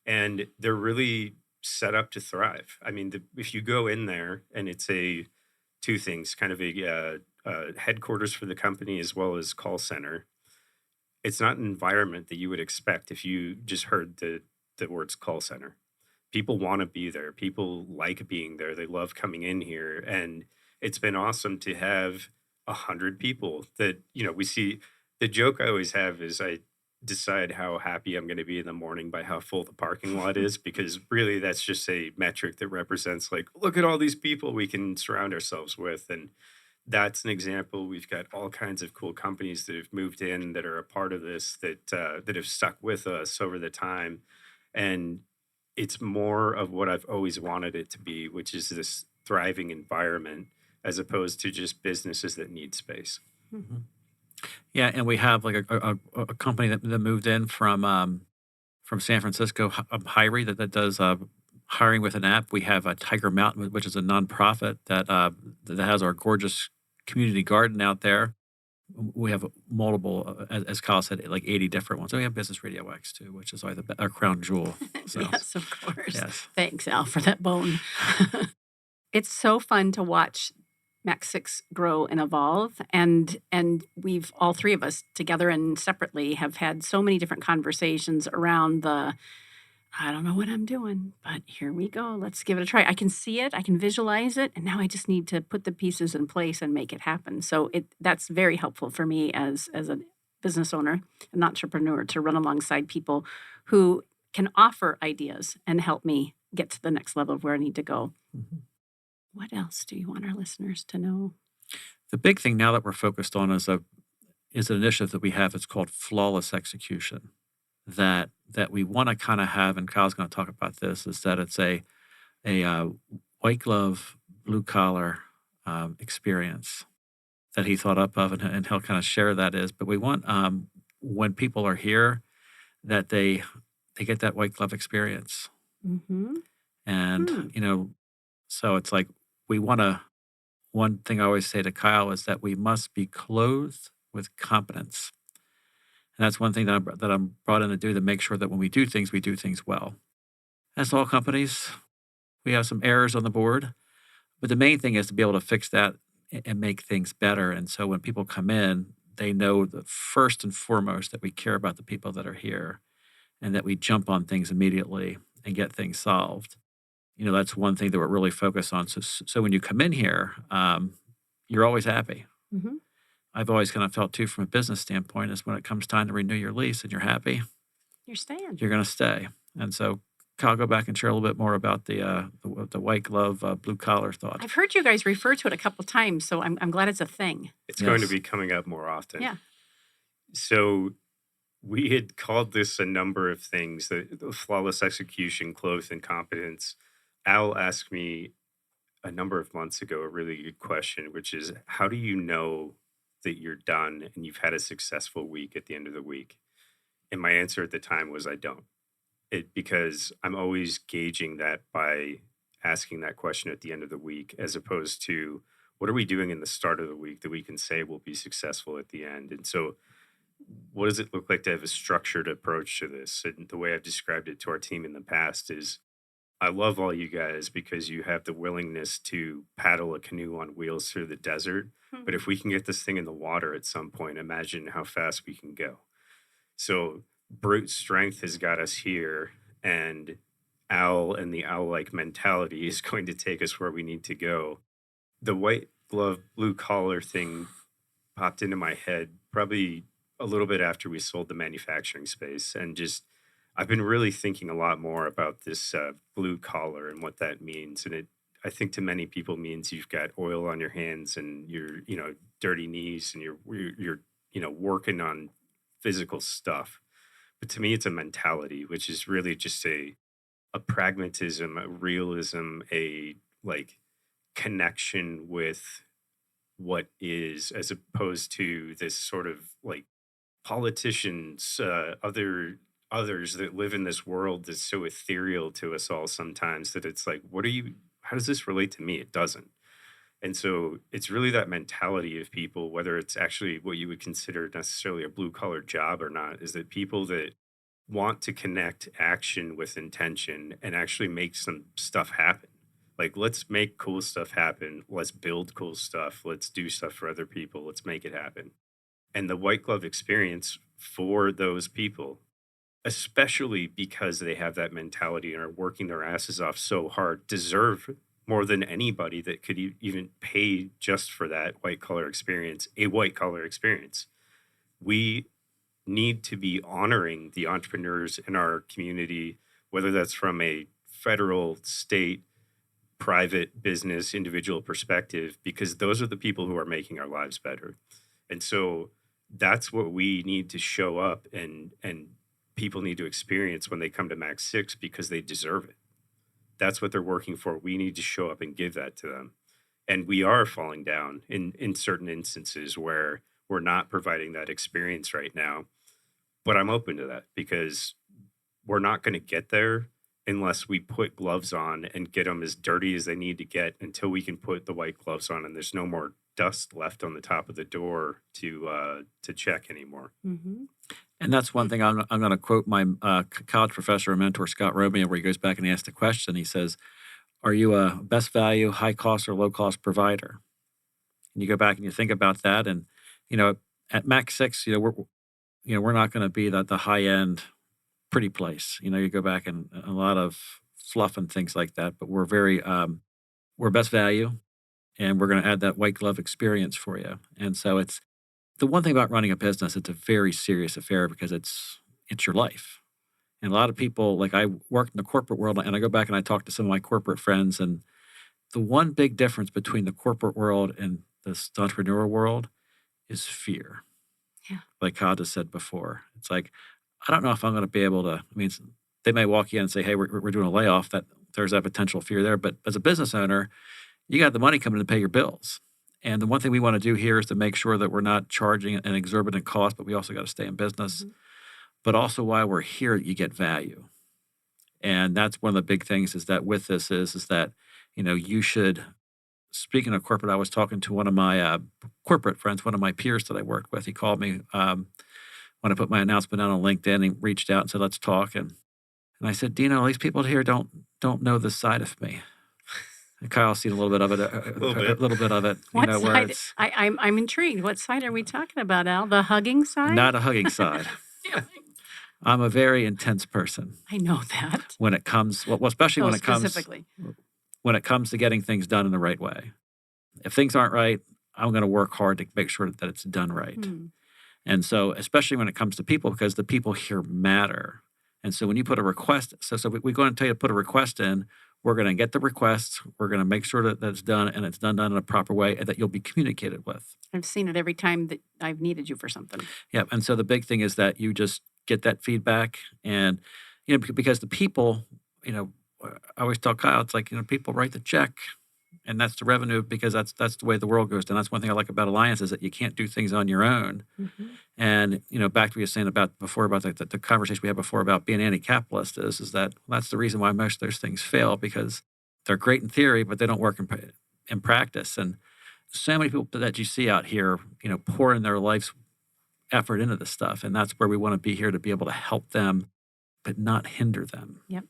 And they're really set up to thrive. I mean, if you go in there, and it's two things, kind of a headquarters for the company as well as call center. It's not an environment that you would expect if you just heard the words call center. People want to be there. People like being there. They love coming in here. And it's been awesome to have 100 people that, we see. The joke I always have is I decide how happy I'm going to be in the morning by how full the parking lot is, because really that's just a metric that represents, like, look at all these people we can surround ourselves with. And that's an example. We've got all kinds of cool companies that have moved in that are a part of this, that have stuck with us over the time. And it's more of what I've always wanted it to be, which is this thriving environment as opposed to just businesses that need space. Mhm. Yeah, and we have like a company that moved in from San Francisco, Hiry, that does hiring with an app. We have Tiger Mountain, which is a nonprofit that has our gorgeous community garden out there. We have multiple, as Kyle said, like 80 different ones. And we have Business Radio X too, which is like our crown jewel. So, Yes, of course. yes. Thanks, Al, for that bone. It's so fun to watch MAC6 grow and evolve. And we've, all three of us together and separately, have had so many different conversations around I don't know what I'm doing, but here we go. Let's give it a try. I can see it, I can visualize it, and now I just need to put the pieces in place and make it happen. So that's very helpful for me as a business owner, an entrepreneur, to run alongside people who can offer ideas and help me get to the next level of where I need to go. Mhm. What else do you want our listeners to know? The big thing now that we're focused on is an initiative that we have. It's called flawless execution. That we want to kind of have, and Kyle's going to talk about this, is that it's a white glove, blue collar experience that he thought up of, and he'll kind of share that is. But we want, when people are here, that they get that white glove experience. Mm-hmm. And so it's like we want to. One thing I always say to Kyle is that we must be clothed with competence. And that's one thing that I'm brought in to do, to make sure that when we do things well. As all companies, we have some errors on the board, but the main thing is to be able to fix that and make things better. And so when people come in, they know that first and foremost that we care about the people that are here, and that we jump on things immediately and get things solved. That's one thing that we're really focused on. So when you come in here, you're always happy. Mm-hmm. I've always kind of felt too, from a business standpoint, is when it comes time to renew your lease and you're happy, You're staying. you're going to stay. And so, Kyle, go back and share a little bit more about the white glove, blue collar thought. I've heard you guys refer to it a couple times, so I'm glad it's a thing. It's going to Yes. be coming up more often. Yeah. So we had called this a number of things: the flawless execution, clothed in competence. Al asked me a number of months ago a really good question, which is, how do you know that you're done and you've had a successful week at the end of the week? And my answer at the time was, I don't. Because I'm always gauging that by asking that question at the end of the week, as opposed to, what are we doing in the start of the week that we can say will be successful at the end? And so, what does it look like to have a structured approach to this? And the way I've described it to our team in the past is, I love all you guys because you have the willingness to paddle a canoe on wheels through the desert. But if we can get this thing in the water at some point, imagine how fast we can go. So brute strength has got us here, and Al and the owl-like mentality is going to take us where we need to go. The white glove, blue collar thing popped into my head probably a little bit after we sold the manufacturing space, and just I've been really thinking a lot more about this blue collar and what that means. And I think to many people means you've got oil on your hands and you're, dirty knees, and you're working on physical stuff. But to me, it's a mentality, which is really just a pragmatism, a realism, a like connection with what is, as opposed to this sort of like politicians, others that live in this world that's so ethereal to us all sometimes, that it's like, how does this relate to me? It doesn't. And so it's really that mentality of people, whether it's actually what you would consider necessarily a blue collar job or not, is that people that want to connect action with intention and actually make some stuff happen. Like, let's make cool stuff happen. Let's build cool stuff. Let's do stuff for other people. Let's make it happen. And the white glove experience for those people, especially because they have that mentality and are working their asses off so hard, deserve more than anybody that could even pay just for that white collar experience, a white collar experience. We need to be honoring the entrepreneurs in our community, whether that's from a federal, state, private business, individual perspective, because those are the people who are making our lives better. And so that's what we need to show up and people need to experience when they come to MAC6 because they deserve it. That's what they're working for. We need to show up and give that to them. And we are falling down in certain instances where we're not providing that experience right now. But I'm open to that because we're not going to get there unless we put gloves on and get them as dirty as they need to get until we can put the white gloves on and there's no more dust left on the top of the door to check anymore. Mm-hmm. And that's one thing I'm going to quote my college professor and mentor, Scott Romeo, where he goes back and he asks the question. He says, are you a best value, high cost, or low cost provider? And you go back and you think about that. And, at MAC6, we're not going to be the high end pretty place. You go back and a lot of fluff and things like that, but we're we're best value and we're going to add that white glove experience for you. And so it's the one thing about running a business, it's a very serious affair because it's your life. And a lot of people, like I worked in the corporate world and I go back and I talk to some of my corporate friends, and the one big difference between the corporate world and the entrepreneurial world is fear. Yeah. Like Todd has said before, it's like, I don't know if I'm going to be able to, they may walk you in and say, hey, we're doing a layoff, that there's that potential fear there. But as a business owner, you got the money coming to pay your bills. And the one thing we want to do here is to make sure that we're not charging an exorbitant cost, but we also got to stay in business. Mm-hmm. But also while we're here, you get value. And that's one of the big things is that with this is that, you should, speaking of corporate, I was talking to one of my corporate friends, one of my peers that I work with. He called me when I put my announcement out on LinkedIn. He reached out and said, let's talk. And I said, Dino, these people here don't know this side of me. And Kyle's seen a little bit of it, a little bit of it. What where side? it's I'm intrigued. What side are we talking about, Al? The hugging side? not a hugging side. I'm a very intense person. I know that. When it comes, especially when it comes specifically. When it comes to getting things done in the right way. If things aren't right, I'm going to work hard to make sure that it's done right. Hmm. And so, especially when it comes to people, because the people here matter. And so when you put a request, so we're going to tell you to put a request in, we're going to get the request, we're going to make sure that it's done and it's done in a proper way and that you'll be communicated with. I've seen it every time that I've needed you for something. Yeah. And so the big thing is that you just get that feedback and, because the people, I always tell Kyle, it's like, people write the check and that's the revenue because that's the way the world goes. And that's one thing I like about Alliance is that you can't do things on your own. Mm-hmm. And, back to what you were saying about before about the conversation we had before about being anti-capitalist is that that's the reason why most of those things fail because they're great in theory, but they don't work in practice. And so many people that you see out here, pour in their life's effort into this stuff. And that's where we want to be here to be able to help them, but not hinder them. Yep.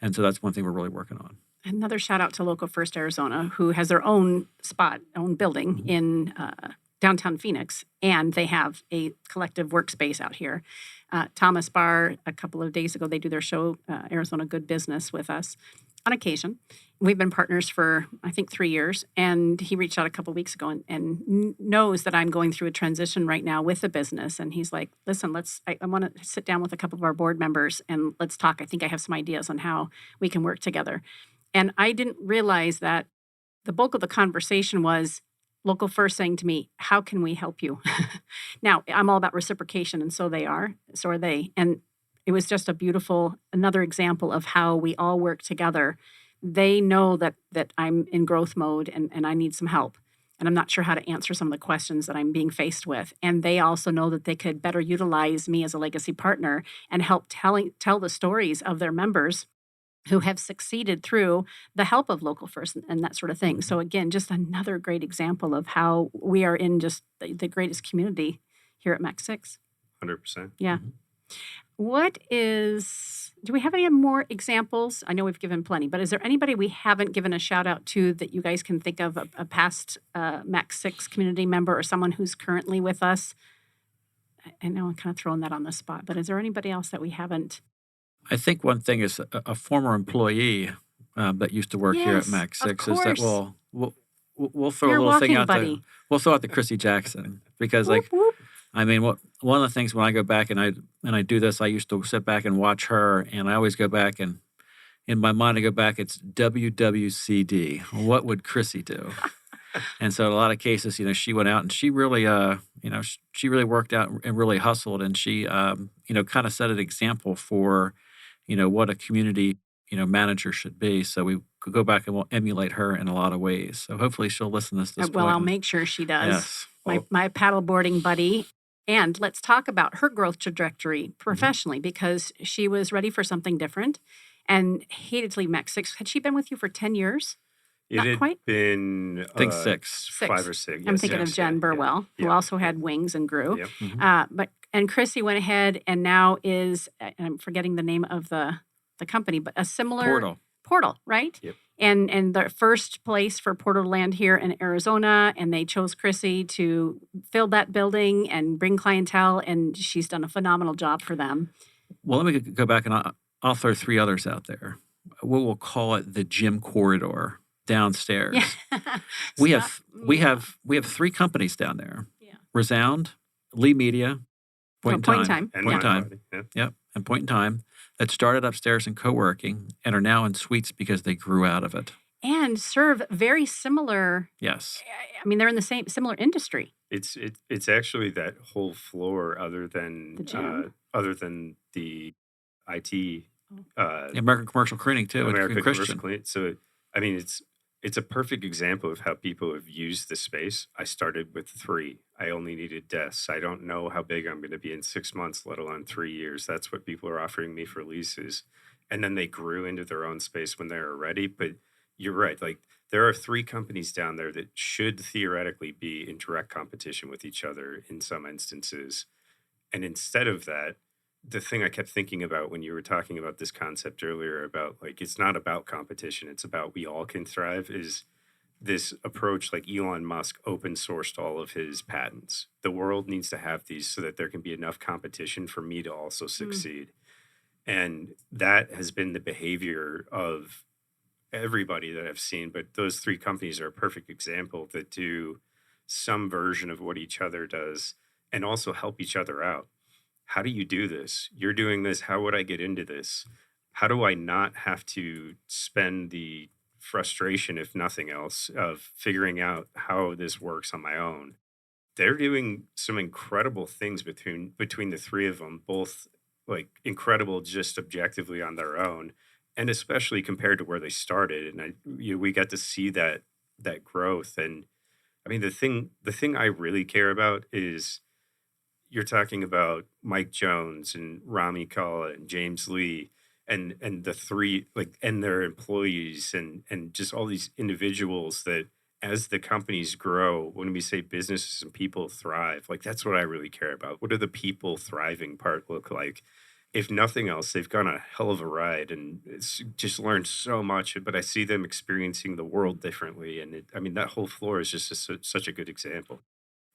And so that's one thing we're really working on. Another shout out to Local First Arizona, who has their own own building in downtown Phoenix, and they have a collective workspace out here. Thomas Barr, a couple of days ago, they do their show, Arizona Good Business, with us on occasion. We've been partners for, I think, 3 years, and he reached out a couple of weeks ago and knows that I'm going through a transition right now with the business. And he's like, listen, I want to sit down with a couple of our board members and let's talk. I think I have some ideas on how we can work together. And I didn't realize that the bulk of the conversation was Local First saying to me, how can we help you? Now, I'm all about reciprocation, and so are they. And it was just another example of how we all work together. They know that I'm in growth mode and I need some help. And I'm not sure how to answer some of the questions that I'm being faced with. And they also know that they could better utilize me as a legacy partner and help tell the stories of their members who have succeeded through the help of Local First and that sort of thing. So again, just another great example of how we are in just the greatest community here at MAC6. 100%. Yeah. Do we have any more examples? I know we've given plenty, but is there anybody we haven't given a shout out to that you guys can think of, a past MAC6 community member or someone who's currently with us? I know I'm kind of throwing that on the spot, but is there anybody else that we haven't? I think one thing is a former employee that used to work here at Yes, MAC6 of is that course. we'll throw Your a little thing walking out buddy. to we'll throw out to Chrissy Jackson because Whoop, whoop. I mean one of the things when I go back and I do this, I used to sit back and watch her, and I always go back and in my mind I go back, it's WWCD. What would Chrissy do? And so in a lot of cases, she went out and she really, she really worked out and really hustled, and she, kind of set an example for, what a community, manager should be. So we could go back and we'll emulate her in a lot of ways. So hopefully she'll listen to this Well, point. I'll make sure she does. Yes. My paddleboarding buddy. And let's talk about her growth trajectory professionally because she was ready for something different and hated to leave MAC6. Had she been with you for 10 years? It Not had quite? been I think 6. 5 or 6. I'm yes, thinking of yes, Jen yeah, Burwell, who yeah, also had wings and grew. Yep. Mhm. And Chrissy went ahead and now is, and I'm forgetting the name of the company, but a similar Portal, right? Yep. And the first place for Portal to land here in Arizona, and they chose Chrissy to fill that building and bring clientele, and she's done a phenomenal job for them. Well, let me go back and I'll throw 3 others out there. We'll call it the gym corridor downstairs. Yeah. We have 3 companies down there. Yeah. Resound, Lee Media, Point in Time. And Point in my Time. body, yeah. Yep. And Point in Time that started upstairs in co-working and are now in suites because they grew out of it. And serve very similar. Yes. I mean, they're in the similar industry. It's actually that whole floor other than The gym? the IT The American Commercial Cleaning too. American and Christian. Commercial Cleaning. So I mean it's a perfect example of how people have used the space. I started with 3. I only needed desks. I don't know how big I'm going to be in 6 months, let alone 3 years. That's what people are offering me for leases. And then they grew into their own space when they were ready. But you're right. Like there are 3 companies down there that should theoretically be in direct competition with each other in some instances. And instead of that, the thing I kept thinking about when you were talking about this concept earlier about like it's not about competition, it's about we all can thrive, is this approach like Elon Musk open sourced all of his patents. The world needs to have these so that there can be enough competition for me to also succeed. And that has been the behavior of everybody that I've seen, but those 3 companies are a perfect example that do some version of what each other does and also help each other out. How do you do this? You're doing this. How would I get into this? How do I not have to spend the frustration, if nothing else, of figuring out how this works on my own? They're doing some incredible things between the 3 of them, both like incredible just objectively on their own, and especially compared to where they started. And we got to see that growth. And I mean, the thing I really care about is you're talking about Mike Jones and Rami Kalla and James Lee and the 3 like and their employees and just all these individuals that as the companies grow, when we say businesses and people thrive, like that's what I really care about. What do the people thriving part look like? If nothing else, they've gone a hell of a ride and it's just learned so much, but I see them experiencing the world differently. And I mean, that whole floor is just such a good example.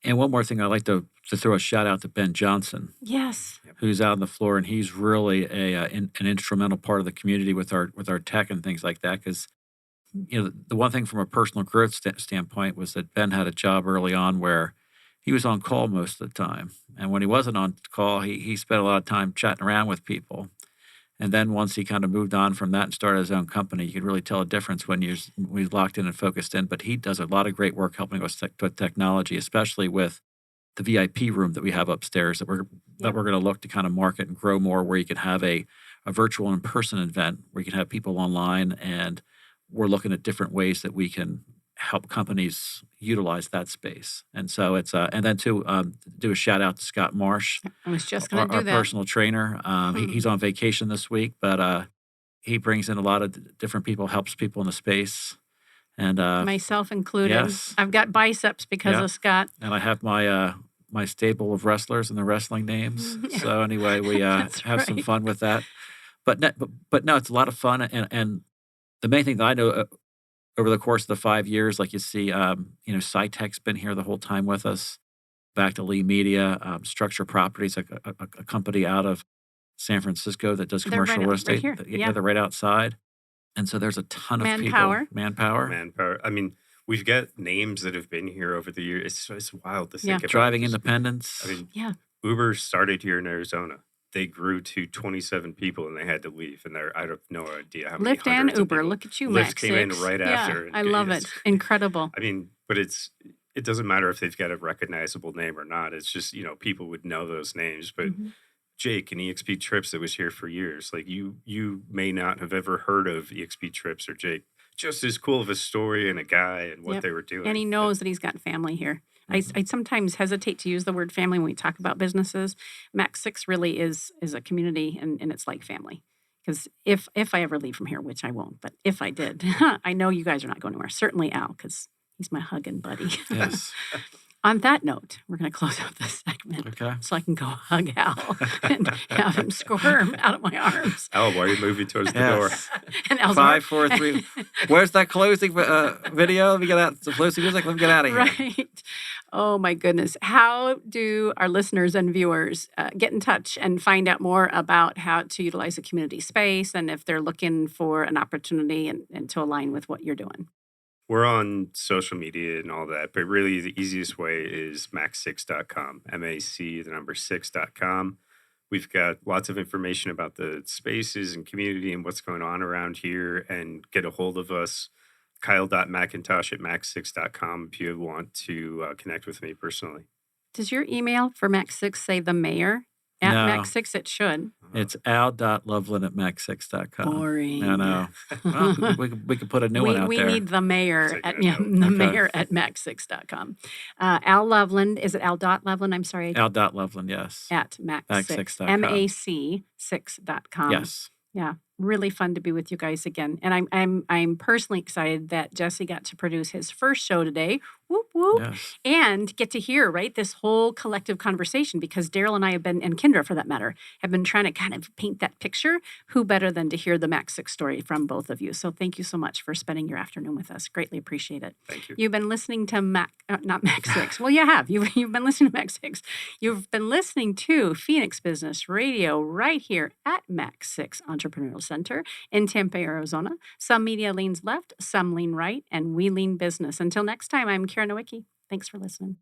And one more thing, I'd like to throw a shout out to Ben Johnson, Yes. who's out on the floor, and he's really an instrumental part of the community with our tech and things like that. Because the one thing from a personal growth standpoint was that Ben had a job early on where he was on call most of the time, and when he wasn't on call, he spent a lot of time chatting around with people. And then once he kind of moved on from that and started his own company, you could really tell a difference when he's locked in and focused in. But he does a lot of great work helping us with technology, especially with the VIP room that we have upstairs that we're going to look to kind of market and grow more, where you can have a virtual in-person event where you can have people online, and we're looking at different ways that we can help companies utilize that space. And so it's and then to do a shout out to Scott Marsh. I was just going to do our that. personal trainer. He's on vacation this week, but he brings in a lot of different people, helps people in the space, and Myself included. yes. I've got biceps because of Scott. and I have my stable of wrestlers and their wrestling names. So anyway, we That's have some right. fun with that. But no, it's a lot of fun, and the main thing that I know. Over the course of the 5 years, like you see, SciTech's been here the whole time with us. Back to Lee Media, Structure Properties, a company out of San Francisco that does They're commercial right real right estate. here. Yeah, they're right outside. And so there's a ton of Manpower. people. Manpower. Manpower. I mean, we've got names that have been here over the years. It's wild to think about. Driving Just- independence. I mean, Yeah. Uber started here in Arizona. They grew to 27 people and they had to leave. And I have no idea how many Lyft and hundreds of Uber. people. Look at you, Lyft MAC6. came in right after. I love it. Incredible. I mean, but it doesn't matter if they've got a recognizable name or not. It's just, people would know those names. But Mhm. Jake and EXP Trips that was here for years, like you may not have ever heard of EXP Trips or Jake. Just as cool of a story and a guy and what Yep. they were doing. And he knows that he's got family here. I sometimes hesitate to use the word family when we talk about businesses. MAC6 really is a community, and it's like family. Because if I ever leave from here, which I won't, but if I did, I know you guys are not going anywhere. Certainly Al, because he's my hugging buddy. Yes. On that note, we're going to close out this segment Okay. so I can go hug Al and have him squirm out of my arms. Al, why are you moving towards the door? Yes. And Al's 5, 4, 3. Where's that closing video? Let me get out the closing music. Let me get out of here. Right. Oh, my goodness. How do our listeners and viewers get in touch and find out more about how to utilize a community space and if they're looking for an opportunity and to align with what you're doing? We're on social media and all that, but really the easiest way is mac6.com, MAC6.com. We've got lots of information about the spaces and community and what's going on around here, and get a hold of us, Kyle.McIntosh@mac6.com if you want to connect with me personally. Does your email for MAC6 say the mayor at No. MAC6? It should. It's al.loveland@mac6.com. Boring. I know. Well, we could put a new one out we there. need the mayor Take at that note. the Okay. mayor at mac6.com. Al Loveland, is it Al.Loveland? I'm sorry. al.loveland, yes. At MAC6. MAC6.com. MAC6.com. Yes. Yeah, really fun to be with you guys again, and I'm personally excited that Jesse got to produce his first show today. Whoop whoop, Yes. and get to hear this whole collective conversation, because Daryl and I have been, and Kendra for that matter, have been trying to kind of paint that picture. Who better than to hear the MAC6 story from both of you? So thank you so much for spending your afternoon with us. Greatly appreciate it. Thank you. You've been listening to not MAC6. Well, you have. You've been listening to MAC6. You've been listening to Phoenix Business Radio right here at MAC6 Entrepreneurial Center in Tempe, Arizona. Some media leans left, some lean right, and we lean business. Until next time, I'm Karen Nowicki. Thanks for listening.